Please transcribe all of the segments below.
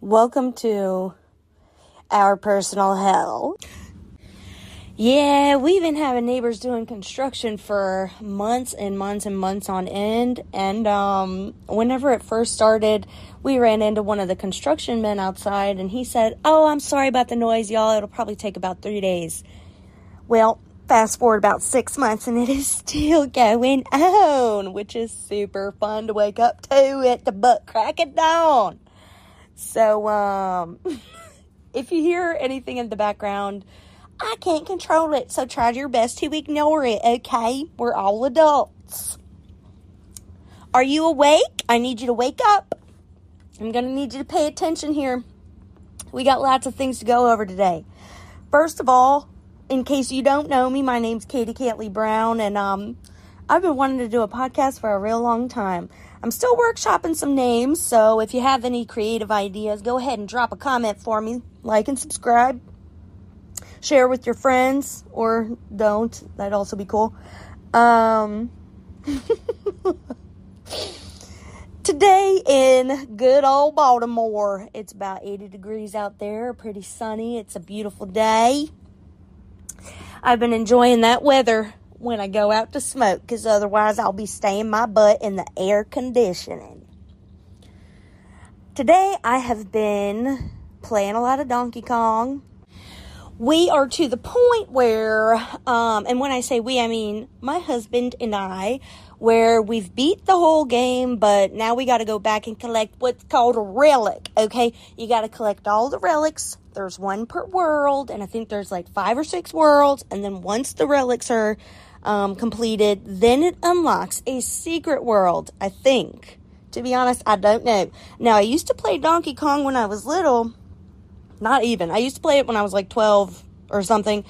Welcome to our personal hell. Yeah, we've been having neighbors doing construction for months and months and months on end. And whenever it first started, we ran into one of the construction men outside, and he said, "Oh, I'm sorry about the noise, y'all. It'll probably take about 3 days." Well, fast forward about 6 months, and it is still going on, which is super fun to wake up to at the butt crack of dawn. So, if you hear anything in the background, I can't control it, so try your best to ignore it, okay? We're all adults. Are you awake? I need you to wake up. I'm going to need you to pay attention here. We got lots of things to go over today. First of all, in case you don't know me, my name's Katie Cantley Brown, and I've been wanting to do a podcast for a real long time. I'm still workshopping some names, so if you have any creative ideas, go ahead and drop a comment for me. Like and subscribe. Share with your friends, or don't. That'd also be cool. Today in good old Baltimore, it's about 80 degrees out there. Pretty sunny. It's a beautiful day. I've been enjoying that weather when I go out to smoke, because otherwise I'll be staying my butt in the air conditioning. Today I have been playing a lot of Donkey Kong. We are to the point where, and when I say we, I mean my husband and I, where we've beat the whole game, but now we got to go back and collect what's called a relic, okay? You got to collect all the relics. There's one per world, and I think there's like 5 or 6 worlds, and then once the relics are completed, then it unlocks a secret world, I think. To be honest, I don't know. Now, I used to play Donkey Kong when I was little. Not even. I used to play it when I was like 12 or something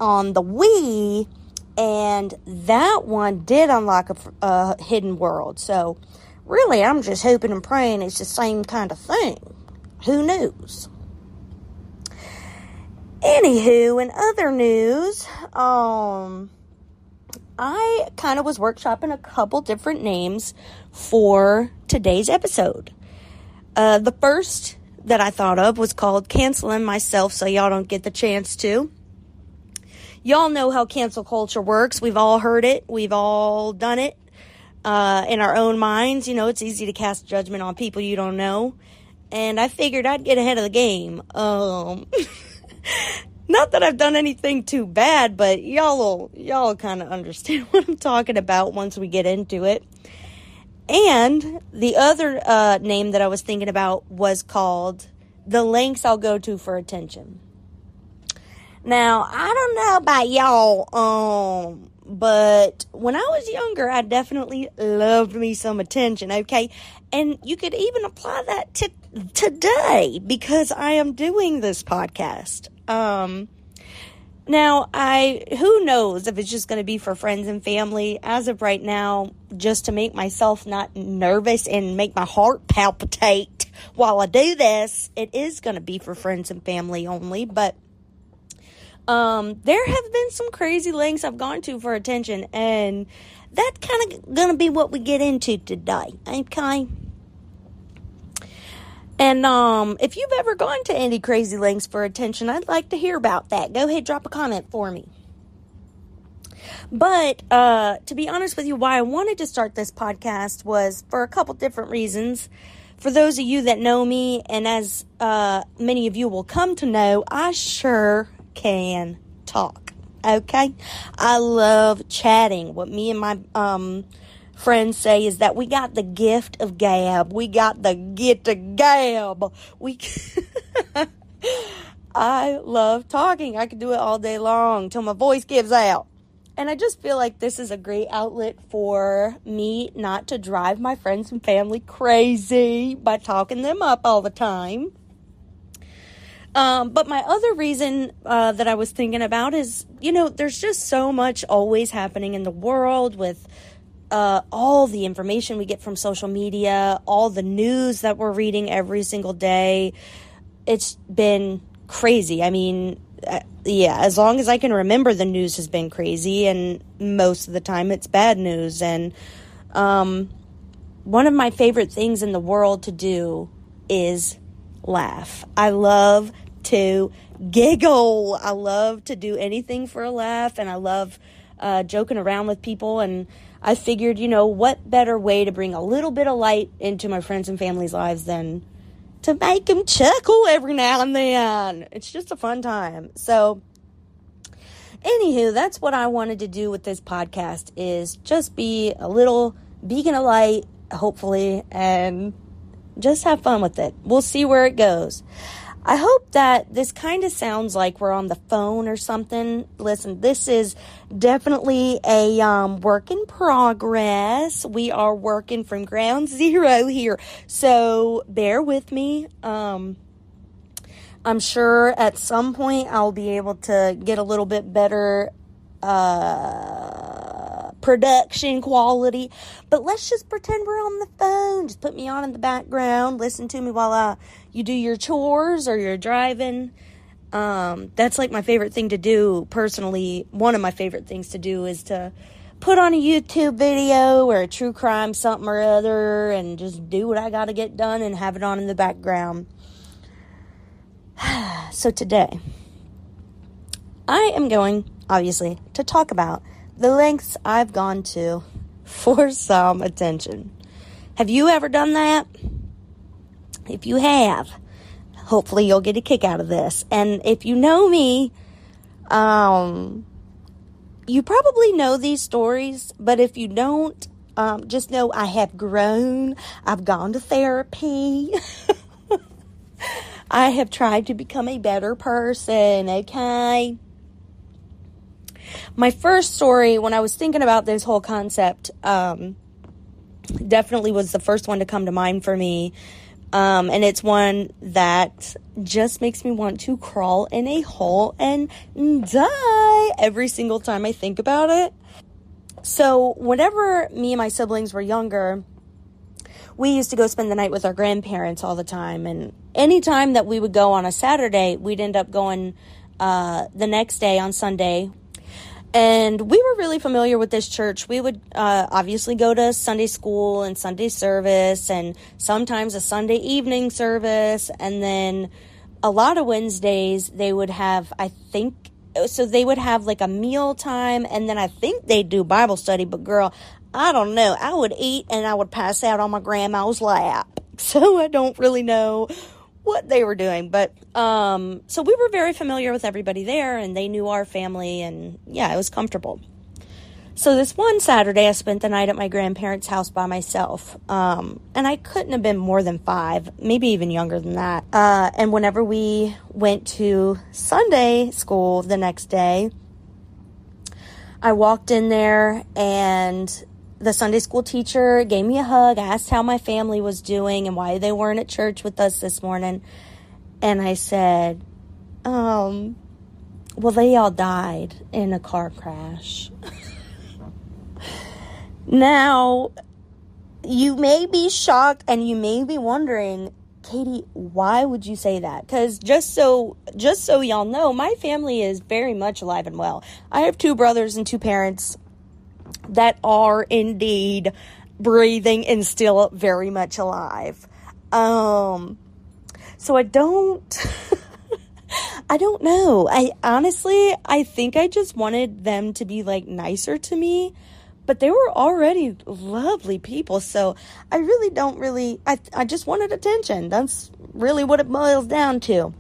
on the Wii, and that one did unlock a hidden world. So, really, I'm just hoping and praying it's the same kind of thing. Who knows? Anywho, in other news, I kind of was workshopping a couple different names for today's episode. The first that I thought of was called Canceling Myself, so y'all don't get the chance to. Y'all know how cancel culture works. We've all heard it. We've all done it in our own minds. You know, it's easy to cast judgment on people you don't know. And I figured I'd get ahead of the game. Not that I've done anything too bad, but y'all kind of understand what I'm talking about once we get into it. And the other name that I was thinking about was called The Lengths I'll Go To for Attention. Now, I don't know about y'all, but when I was younger, I definitely loved me some attention, okay? And you could even apply that to today, because I am doing this podcast. Now, who knows if it's just going to be for friends and family. As of right now, just to make myself not nervous and make my heart palpitate while I do this, it is going to be for friends and family only. But there have been some crazy lengths I've gone to for attention, and that's kind of going to be what we get into today, okay? And if you've ever gone to any crazy lengths for attention, I'd like to hear about that. Go ahead, drop a comment for me. But to be honest with you, why I wanted to start this podcast was for a couple different reasons. For those of you that know me, and as many of you will come to know, I sure can talk, okay? I love chatting. What me and my friends say is that we got the gift of gab. We got the get to gab. I love talking. I could do it all day long till my voice gives out. And I just feel like this is a great outlet for me not to drive my friends and family crazy by talking them up all the time. But my other reason that I was thinking about is, you know, there's just so much always happening in the world with all the information we get from social media, all the news that we're reading every single day. It's been crazy. I mean, yeah, as long as I can remember, the news has been crazy, and most of the time it's bad news. And one of my favorite things in the world to do is laugh. I love to giggle. I love to do anything for a laugh, and I love joking around with people. And I figured, what better way to bring a little bit of light into my friends and family's lives than to make them chuckle every now and then. It's just a fun time. So, anywho, that's what I wanted to do with this podcast, is just be a little beacon of light, hopefully, and just have fun with it. We'll see where it goes. I hope that this kind of sounds like we're on the phone or something. Listen, this is definitely a work in progress. We are working from ground zero here. So bear with me. I'm sure at some point I'll be able to get a little bit better production quality, but let's just pretend we're on the phone. Just put me on in the background, listen to me while you do your chores or you're driving. That's like my favorite thing to do personally. One of my favorite things to do is to put on a YouTube video or a true crime something or other and just do what I gotta get done and have it on in the background. So today I am going, obviously, to talk about the lengths I've gone to for some attention. Have you ever done that? If you have, hopefully you'll get a kick out of this. And if you know me, you probably know these stories, but if you don't, just know I have grown. I've gone to therapy. I have tried to become a better person, okay? My first story, when I was thinking about this whole concept, definitely was the first one to come to mind for me. And it's one that just makes me want to crawl in a hole and die every single time I think about it. So whenever me and my siblings were younger, we used to go spend the night with our grandparents all the time. And anytime that we would go on a Saturday, we'd end up going the next day on Sunday. And we were really familiar with this church. We would obviously go to Sunday school and Sunday service and sometimes a Sunday evening service. And then a lot of Wednesdays they would have, they would have like a meal time. And then I think they'd do Bible study. But girl, I don't know. I would eat and I would pass out on my grandma's lap. So I don't really know what they were doing, but so we were very familiar with everybody there, and they knew our family, and yeah, it was comfortable. So this one Saturday, I spent the night at my grandparents' house by myself, and I couldn't have been more than 5, maybe even younger than that. And whenever we went to Sunday school the next day, I walked in there, and the Sunday school teacher gave me a hug, asked how my family was doing and why they weren't at church with us this morning. And I said, well, they all died in a car crash. Now, you may be shocked and you may be wondering, Katie, why would you say that? Because just so y'all know, my family is very much alive and well. I have 2 brothers and 2 parents that are indeed breathing and still very much alive. So I don't know. I think I just wanted them to be like nicer to me, but they were already lovely people. So I just wanted attention. That's really what it boils down to.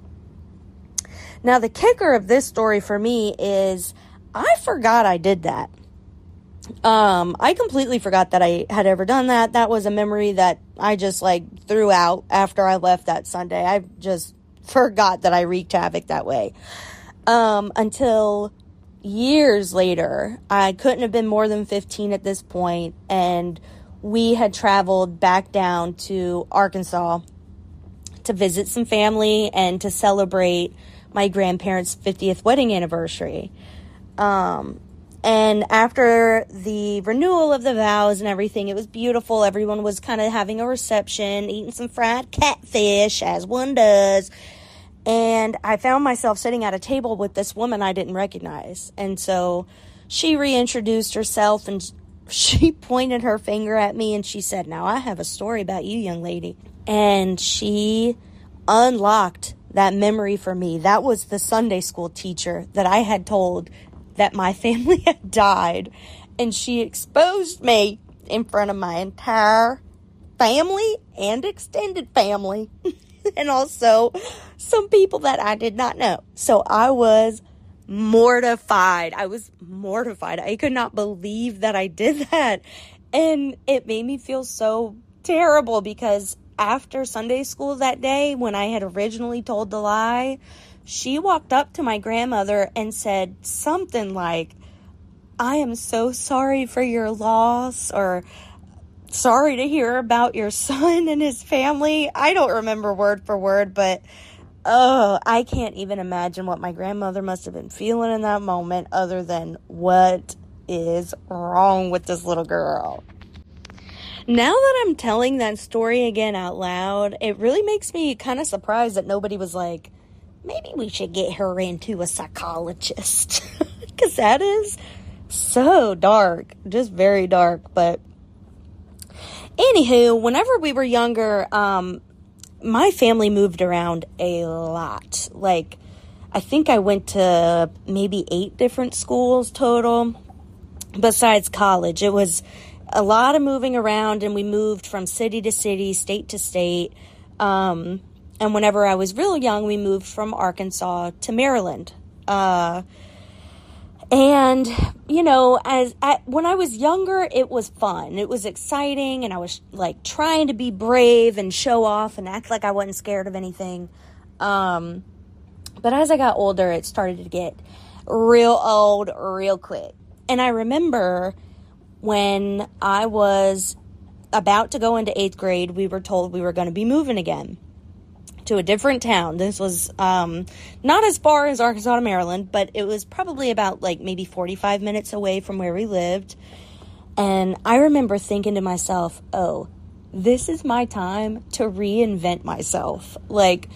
Now the kicker of this story for me is I forgot I did that. I completely forgot that I had ever done that. That was a memory that I just threw out after I left that Sunday. I just forgot that I wreaked havoc that way. Until years later, I couldn't have been more than 15 at this point, and we had traveled back down to Arkansas to visit some family and to celebrate my grandparents' 50th wedding anniversary. And after the renewal of the vows and everything, it was beautiful. Everyone was kind of having a reception, eating some fried catfish, as one does. And I found myself sitting at a table with this woman I didn't recognize. And so she reintroduced herself, and she pointed her finger at me, and she said, "Now, I have a story about you, young lady." And she unlocked that memory for me. That was the Sunday school teacher that I had told that my family had died, and she exposed me in front of my entire family and extended family and also some people that I did not know. So I was mortified. I could not believe that I did that, and it made me feel so terrible because after Sunday school that day, when I had originally told the lie, she walked up to my grandmother and said something like, "I am so sorry for your loss," or "sorry to hear about your son and his family." I don't remember word for word, but I can't even imagine what my grandmother must have been feeling in that moment, other than, what is wrong with this little girl? Now that I'm telling that story again out loud, it really makes me kind of surprised that nobody was like, maybe we should get her into a psychologist. Because that is so dark. Just very dark. But anywho, whenever we were younger, my family moved around a lot. Like, I think I went to maybe 8 different schools total. Besides college, it was a lot of moving around, and we moved from city to city, state to state. And whenever I was real young, we moved from Arkansas to Maryland. And, you know, when I was younger, it was fun. It was exciting, and I was, like, trying to be brave and show off and act like I wasn't scared of anything. But as I got older, it started to get real old real quick. And I remember when I was about to go into 8th grade, we were told we were going to be moving again to a different town. This was not as far as Arkansas to Maryland, but it was probably about like maybe 45 minutes away from where we lived. And I remember thinking to myself, oh, this is my time to reinvent myself. Like,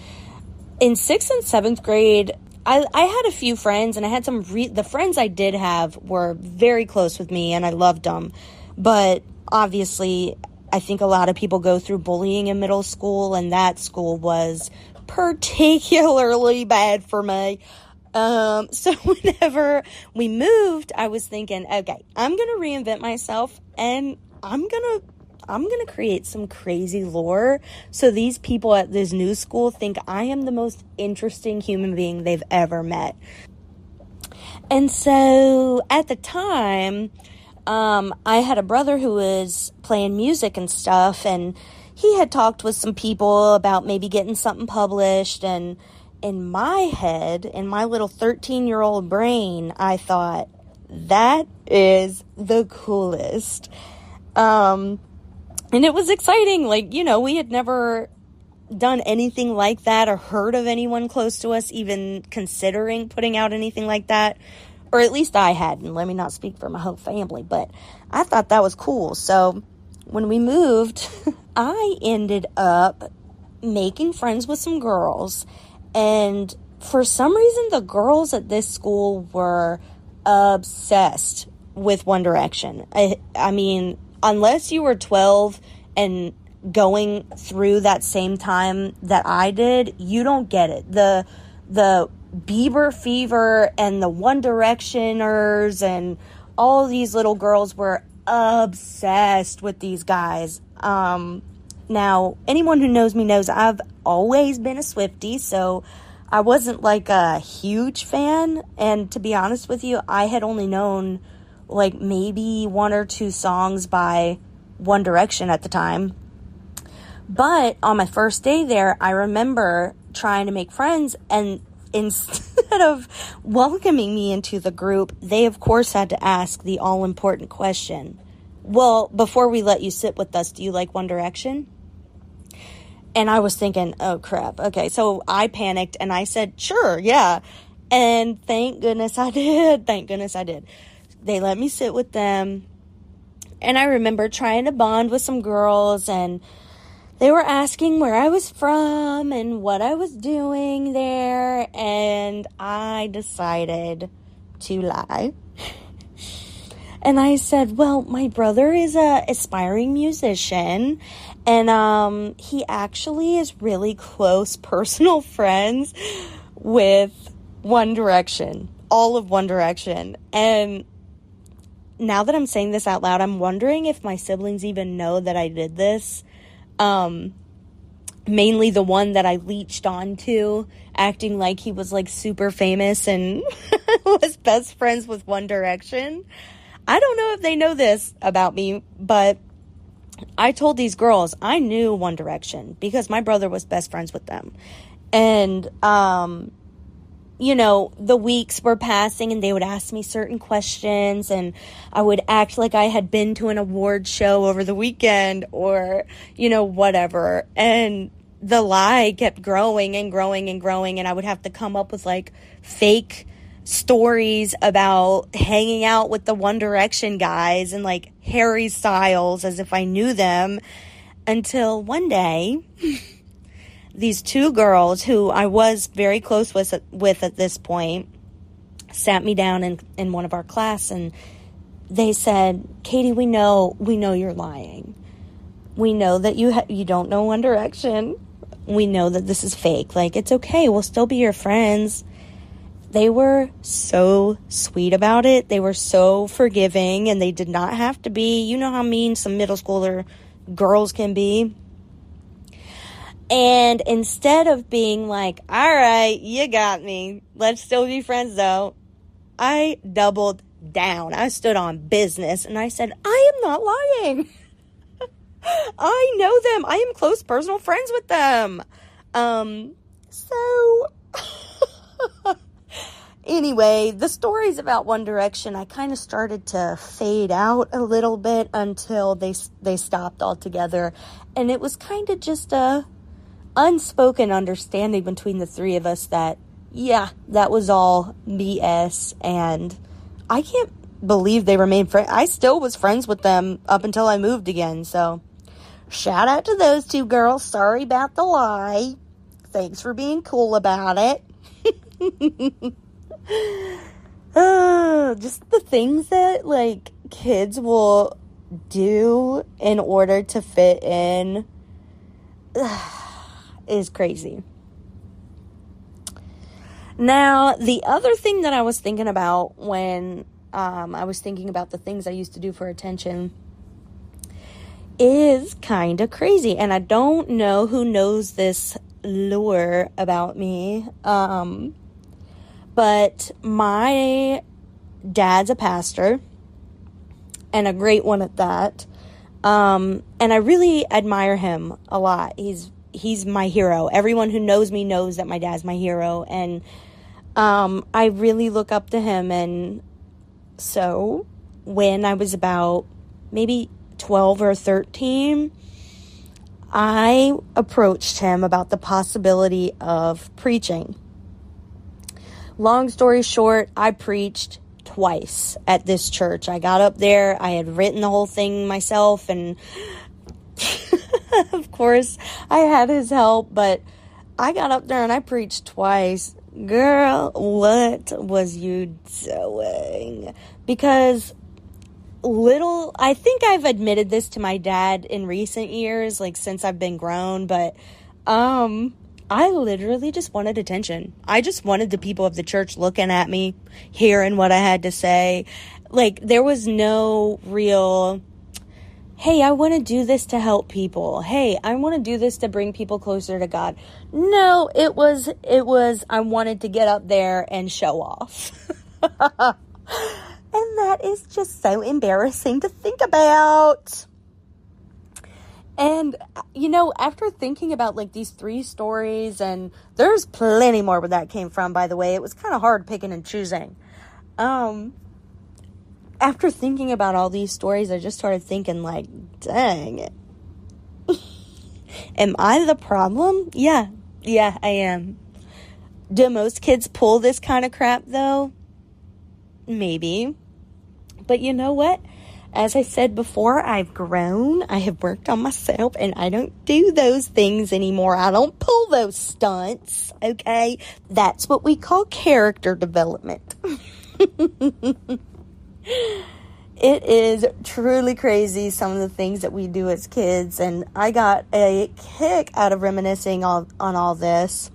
in 6th and 7th grade, I had a few friends, and I had some, the friends I did have were very close with me, and I loved them. But obviously, I think a lot of people go through bullying in middle school, and that school was particularly bad for me. So whenever we moved, I was thinking, okay, I'm going to reinvent myself, and I'm going to create some crazy lore so these people at this new school think I am the most interesting human being they've ever met. And so at the time, I had a brother who was playing music and stuff, and he had talked with some people about maybe getting something published. And in my head, in my little 13-year-old brain, I thought, that is the coolest. And it was exciting. Like, you know, we had never done anything like that or heard of anyone close to us even considering putting out anything like that. Or at least I hadn't. Let me not speak for my whole family. But I thought that was cool. So when we moved, I ended up making friends with some girls. And for some reason, the girls at this school were obsessed with One Direction. I mean, unless you were 12 and going through that same time that I did, you don't get it. The Bieber fever and the One Directioners and all these little girls were obsessed with these guys. Now, anyone who knows me knows I've always been a Swiftie, so I wasn't like a huge fan. And to be honest with you, I had only known like maybe 1 or 2 songs by One Direction at the time. But on my first day there, I remember trying to make friends, and instead of welcoming me into the group, they of course had to ask the all-important question. Well, before we let you sit with us, do you like One Direction? And I was thinking, oh crap, okay. So I panicked and I said, sure, yeah. And thank goodness I did. They let me sit with them. And I remember trying to bond with some girls, and they were asking where I was from and what I was doing there. And I decided to lie. And I said, well, my brother is a aspiring musician, and he actually is really close personal friends with One Direction, all of One Direction. And now that I'm saying this out loud, I'm wondering if my siblings even know that I did this. Mainly the one that I leeched onto, acting like he was like super famous and was best friends with One Direction. I don't know if they know this about me, but I told these girls I knew One Direction because my brother was best friends with them. And, you know, the weeks were passing and they would ask me certain questions and I would act like I had been to an award show over the weekend or, you know, whatever. And the lie kept growing and growing and growing, and I would have to come up with like fake stories about hanging out with the One Direction guys and like Harry Styles as if I knew them, until one day these two girls who I was very close with at this point sat me down in one of our class, and they said, Katie, we know you're lying. We know that you don't know One Direction. We know that this is fake. Like, it's okay. We'll still be your friends. They were so sweet about it. They were so forgiving, and they did not have to be. You know how mean some middle schooler girls can be. And instead of being like, all right, you got me, let's still be friends though, I doubled down. I stood on business, and I said, I am not lying. I know them. I am close personal friends with them. So anyway, the stories about One Direction, I kind of started to fade out a little bit until they stopped altogether. And it was kind of just a unspoken understanding between the three of us that, yeah, that was all BS. And I can't believe they remained friends. I still was friends with them up until I moved again. So shout out to those two girls. Sorry about the lie. Thanks for being cool about it. Just the things that like kids will do in order to fit in is crazy. Now, the other thing that I was thinking about when I was thinking about the things I used to do for attention is kind of crazy. And I don't know who knows this lore about me. But my dad's a pastor, and a great one at that. And I really admire him a lot. He's my hero. Everyone who knows me knows that my dad's my hero. And I really look up to him. And so when I was about maybe 12 or 13, I approached him about the possibility of preaching. Long story short, I preached twice at this church. I got up there, I had written the whole thing myself, and of course, I had his help, but I got up there and I preached twice. Girl, what was you doing? Because I think I've admitted this to my dad in recent years, like since I've been grown, but I literally just wanted attention. I just wanted the people of the church looking at me, hearing what I had to say. Like, there was no real, hey, I want to do this to help people. Hey, I want to do this to bring people closer to God. No, it was, I wanted to get up there and show off. And that is just so embarrassing to think about. And, you know, after thinking about, like, these 3 stories, and there's plenty more where that came from, by the way. It was kind of hard picking and choosing. After thinking about all these stories, I just started thinking, like, dang. Am I the problem? Yeah, I am. Do most kids pull this kind of crap, though? Maybe. But you know what? As I said before, I've grown, I have worked on myself, and I don't do those things anymore. I don't pull those stunts, okay? That's what we call character development. It is truly crazy, some of the things that we do as kids, and I got a kick out of reminiscing on all this.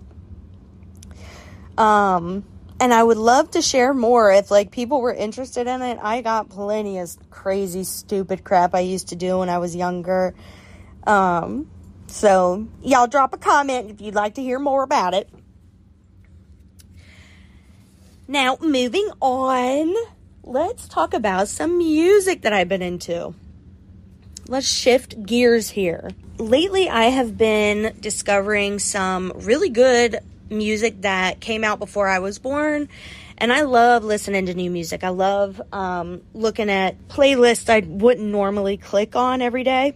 And I would love to share more if, like, people were interested in it. I got plenty of crazy, stupid crap I used to do when I was younger. So, y'all drop a comment if you'd like to hear more about it. Now, moving on, let's talk about some music that I've been into. Let's shift gears here. Lately, I have been discovering some really good music that came out before I was born, and I love listening to new music. I love looking at playlists I wouldn't normally click on every day.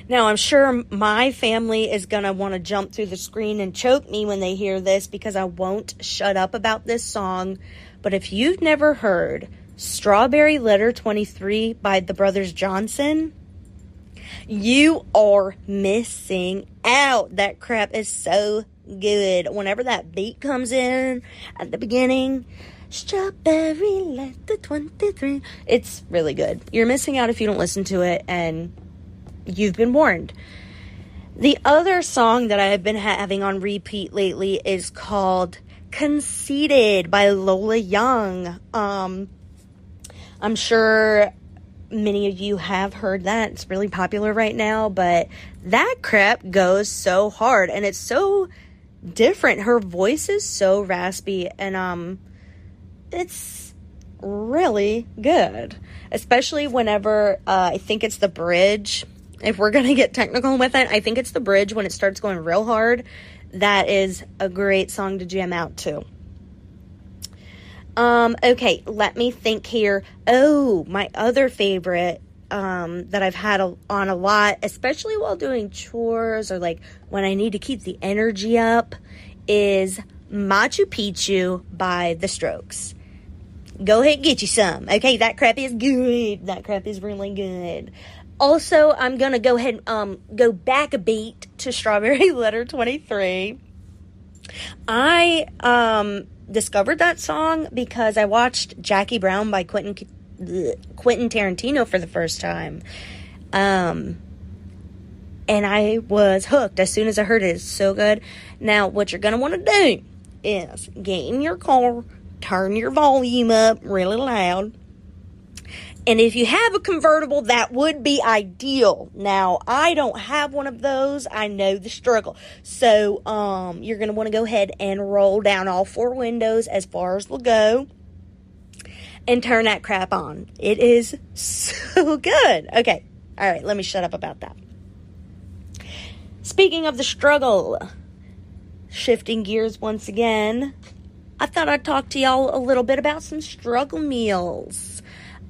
Now, I'm sure my family is going to want to jump through the screen and choke me when they hear this because I won't shut up about this song. But if you've never heard Strawberry Letter 23 by the Brothers Johnson, you are missing out. That crap is so good. Whenever that beat comes in at the beginning, Strawberry Letter 23, it's really good. You're missing out if you don't listen to it, and you've been warned. The other song that I have been having on repeat lately is called Conceited by Lola Young. I'm sure many of you have heard that. It's really popular right now, but that crap goes so hard, and it's so different. Her voice is so raspy, and it's really good, especially whenever I think it's the bridge. If we're going to get technical with it, I think it's the bridge when it starts going real hard. That is a great song to jam out to. Okay, let me think here. Oh, my other favorite that I've had on a lot, especially while doing chores or like when I need to keep the energy up, is Machu Picchu by The Strokes. Go ahead and get you some. Okay, that crap is good. That crap is really good. Also, I'm going to go ahead and go back a beat to Strawberry Letter 23. I discovered that song because I watched Jackie Brown by Quentin Tarantino for the first time. And I was hooked as soon as I heard it. It's so good. Now, what you're going to want to do is get in your car, turn your volume up really loud. And if you have a convertible, that would be ideal. Now, I don't have one of those. I know the struggle. So, you're going to want to go ahead and roll down all four windows as far as they'll go. And turn that crap on. It is so good. Okay. All right. Let me shut up about that. Speaking of the struggle, shifting gears once again, I thought I'd talk to y'all a little bit about some struggle meals.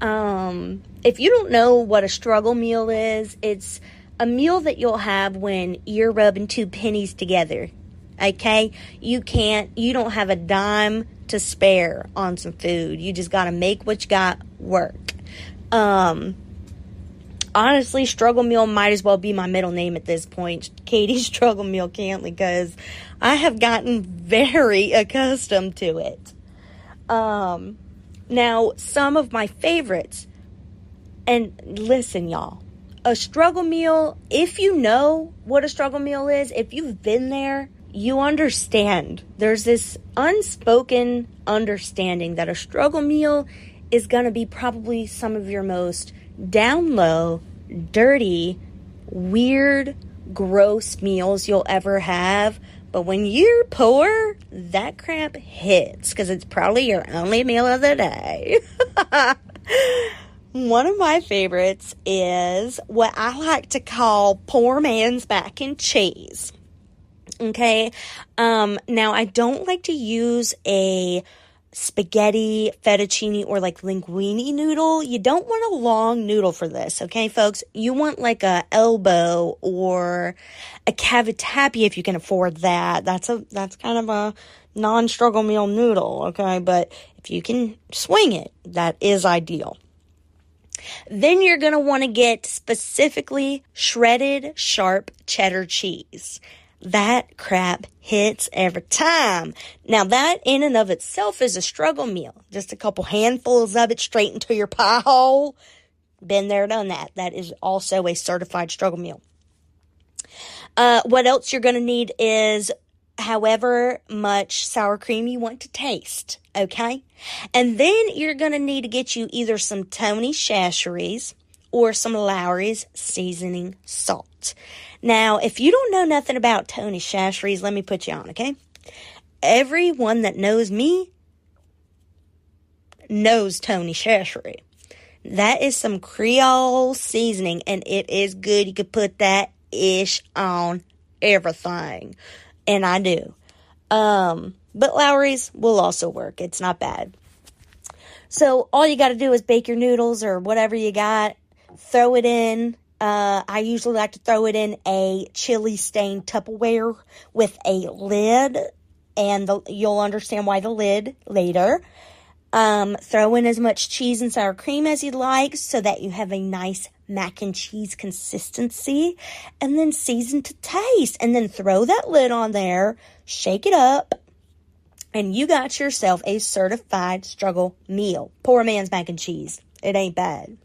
If you don't know what a struggle meal is, it's a meal that you'll have when you're rubbing two pennies together. Okay? You don't have a dime to spare on some food. You just gotta make what you got work. Honestly, struggle meal might as well be my middle name at this point. Katie Struggle Meal Cantley, because I have gotten very accustomed to it. Now, some of my favorites, and listen, y'all, a struggle meal, if you know what a struggle meal is, if you've been there, you understand. There's this unspoken understanding that a struggle meal is going to be probably some of your most down low, dirty, weird, gross meals you'll ever have. But when you're poor, that crap hits because it's probably your only meal of the day. One of my favorites is what I like to call poor man's mac and cheese. Okay? Now, I don't like to use a spaghetti, fettuccine, or like linguine noodle. You don't want a long noodle for this, okay, folks? You want like a elbow or a cavatappi if you can afford that. That's kind of a non-struggle meal noodle, okay? But if you can swing it, that is ideal. Then you're going to want to get specifically shredded sharp cheddar cheese. that crap hits every time. Now, that in and of itself is a struggle meal. Just a couple handfuls of it straight into your pie hole. Been there, done that. That is also a certified struggle meal. What else you're going to need is however much sour cream you want to taste, okay? And then you're going to need to get you either some Tony Chachere's or some Lawry's seasoning salt. Now, if you don't know nothing about Tony Chachere's, let me put you on, okay? Everyone that knows me knows Tony Chachere. That is some Creole seasoning, and it is good. You could put that ish on everything. And I do. But Lawry's will also work. It's not bad. So all you got to do is bake your noodles or whatever you got. Throw it in. I usually like to throw it in a chili stained Tupperware with a lid. And you'll understand why the lid later. Throw in as much cheese and sour cream as you'd like so that you have a nice mac and cheese consistency, and then season to taste, and then throw that lid on there, shake it up, and you got yourself a certified struggle meal. Poor man's mac and cheese. It ain't bad.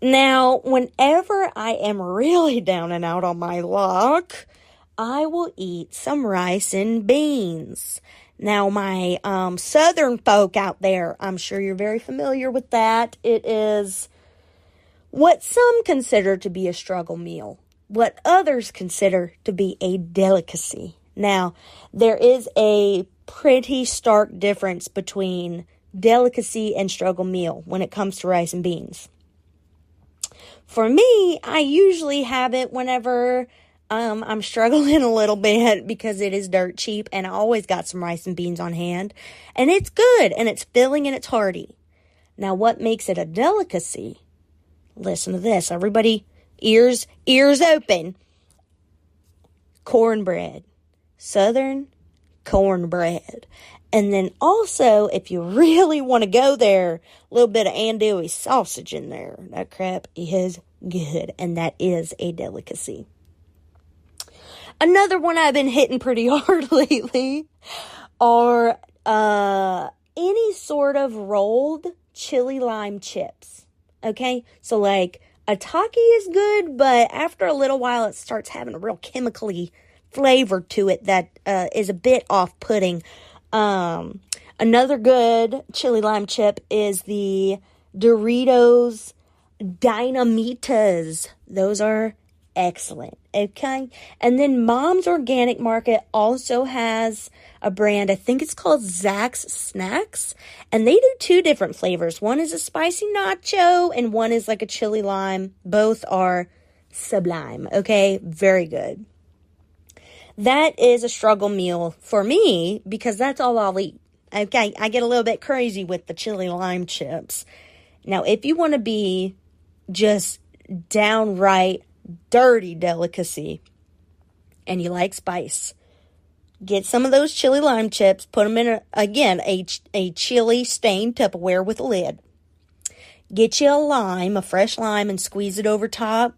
Now, whenever I am really down and out on my luck, I will eat some rice and beans. Now, my southern folk out there, I'm sure you're very familiar with that. It is what some consider to be a struggle meal, what others consider to be a delicacy. Now, there is a pretty stark difference between delicacy and struggle meal when it comes to rice and beans. For me, I usually have it whenever I'm struggling a little bit because it is dirt cheap, and I always got some rice and beans on hand, and it's good, and it's filling, and it's hearty. Now, what makes it a delicacy? Listen to this, everybody. Ears open. Cornbread. Southern cornbread. And then also, if you really want to go there, a little bit of andouille sausage in there. That crap is good, and that is a delicacy. Another one I've been hitting pretty hard lately are any sort of rolled chili lime chips. Okay? So like a Taki is good, but after a little while it starts having a real chemically flavor to it that is a bit off-putting. Another good chili lime chip is the Doritos Dynamitas. Those are excellent. Okay. And then Mom's Organic Market also has a brand. I think it's called Zach's Snacks. And they do two different flavors. One is a spicy nacho and one is like a chili lime. Both are sublime. Okay. Very good. That is a struggle meal for me because that's all I'll eat. Okay. I get a little bit crazy with the chili lime chips. Now, if you want to be just downright dirty delicacy and you like spice, get some of those chili lime chips, put them in a chili stained Tupperware with a lid. Get you a fresh lime, and squeeze it over top.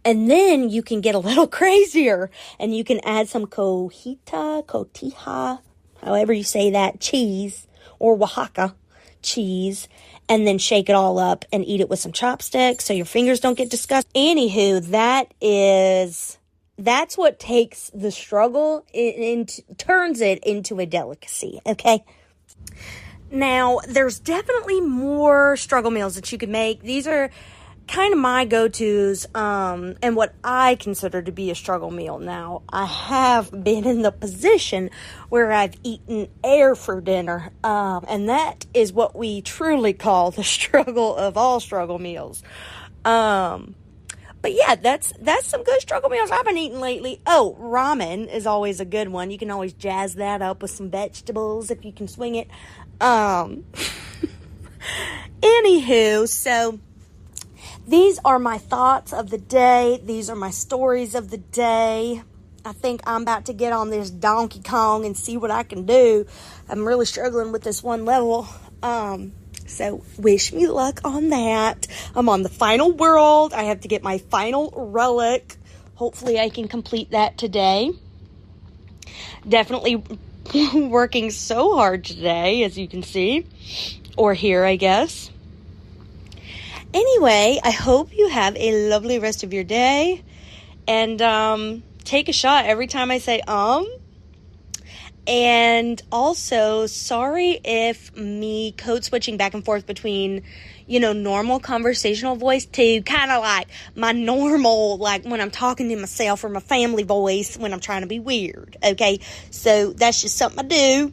And then you can get a little crazier and you can add some cotija, however you say that, cheese, or Oaxaca cheese, and then shake it all up and eat it with some chopsticks so your fingers don't get disgusted. Anywho, that's what takes the struggle and turns it into a delicacy, okay? Now, there's definitely more struggle meals that you could make. These are kind of my go-tos and what I consider to be a struggle meal. Now, I have been in the position where I've eaten air for dinner, and that is what we truly call the struggle of all struggle meals. But yeah, that's some good struggle meals I've been eating lately. Oh, ramen is always a good one. You can always jazz that up with some vegetables if you can swing it. Anywho, so these are my thoughts of the day. These are my stories of the day. I think I'm about to get on this Donkey Kong and see what I can do. I'm really struggling with this one level. So wish me luck on that. I'm on the final world. I have to get my final relic. Hopefully I can complete that today. Definitely working so hard today, as you can see, or hear, I guess. Anyway, I hope you have a lovely rest of your day, and take a shot every time I say And also, sorry if me code switching back and forth between, normal conversational voice to kind of like my normal, like when I'm talking to myself, or my family voice when I'm trying to be weird. Okay. So that's just something I do.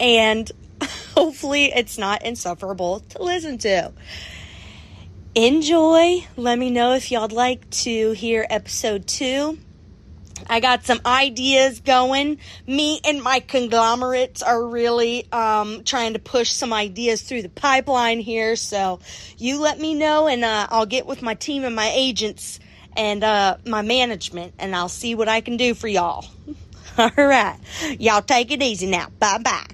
And hopefully it's not insufferable to listen to. Enjoy. Let me know if y'all'd like to hear episode 2. I got some ideas going. Me and my conglomerates are really trying to push some ideas through the pipeline here. So you let me know, and I'll get with my team and my agents and my management, and I'll see what I can do for y'all. All right. Y'all take it easy now. Bye-bye.